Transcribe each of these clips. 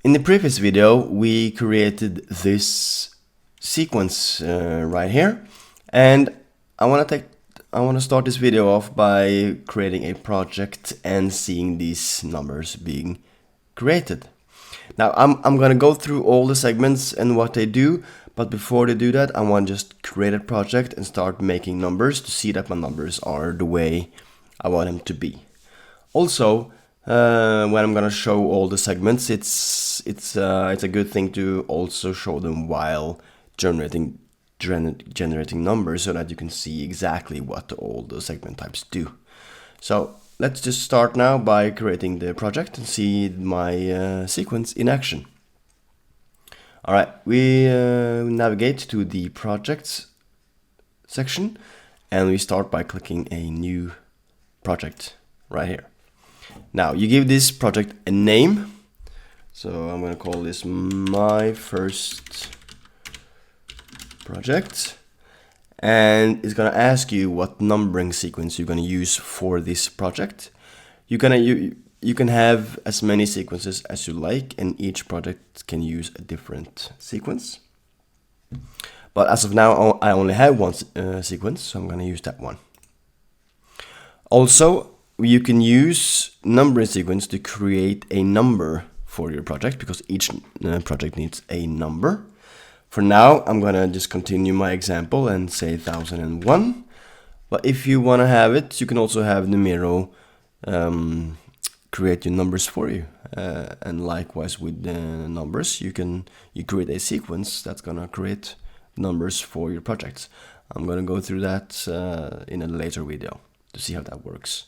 In the previous video, we created this sequence right here, and I want to start this video off by creating a project and seeing these numbers being created. Now I'm gonna go through all the segments and what they do, but before they do that, I want to just create a project and start making numbers to see that my numbers are the way I want them to be. Also, when I'm gonna show all the segments, it's a good thing to also show them while generating numbers, so that you can see exactly what all the segment types do. So let's just start now by creating the project and see my sequence in action. Alright, we navigate to the projects section and we start by clicking a new project right here. Now you give this project a name, so I'm going to call this my first project, and it's going to ask you what numbering sequence you're going to use for this project. You can have as many sequences as you like, and each project can use a different sequence. But as of now, I only have one sequence, so I'm going to use that one. Also, you can use numbering sequence to create a number for your project, because each project needs a number. For now, I'm gonna just continue my example and say 1001. But if you want to have it, you can also have Numero create your numbers for you. And likewise with the numbers, you create a sequence that's gonna create numbers for your projects. I'm gonna go through that in a later video to see how that works.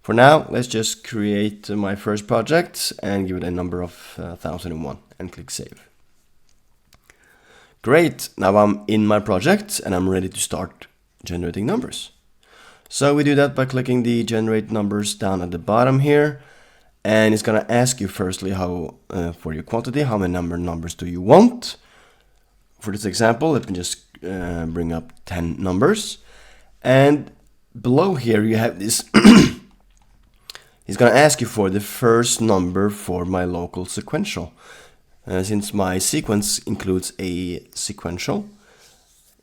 For now, let's just create my first project and give it a number of 1001 and click save. Great, now I'm in my project and I'm ready to start generating numbers. So we do that by clicking the generate numbers down at the bottom here, and it's gonna ask you firstly how for your quantity, how many numbers do you want. For this example, let me just bring up 10 numbers, and below here you have this It's going to ask you for the first number for my local sequential. Since my sequence includes a sequential,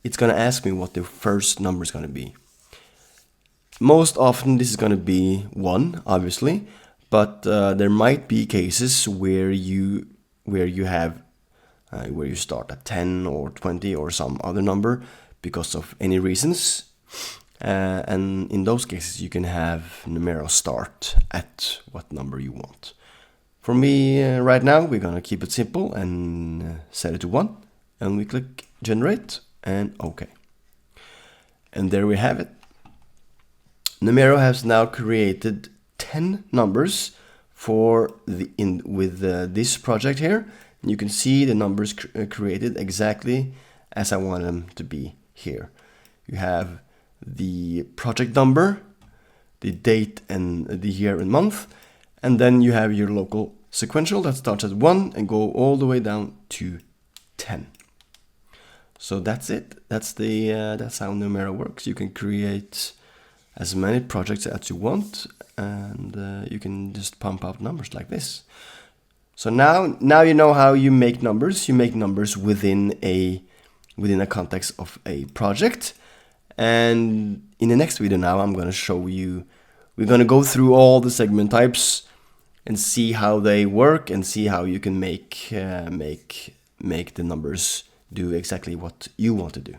it's going to ask me what the first number is going to be. Most often this is going to be 1, obviously, but there might be cases where you start at 10 or 20 or some other number because of any reasons. And in those cases, you can have Numero start at what number you want. For me, right now, we're gonna keep it simple and set it to 1. And we click generate and OK. And there we have it. Numero has now created 10 numbers for this project here. And you can see the numbers created exactly as I want them to be here. You have the project number, the date and the year and month, and then you have your local sequential that starts at 1 and go all the way down to 10. So that's it. That's how Numero works. You can create as many projects as you want, and you can just pump out numbers like this. So now you know how you make numbers. You make numbers within a context of a project. And in the next video now, I'm going to show you, we're going to go through all the segment types and see how they work and see how you can make the numbers do exactly what you want to do.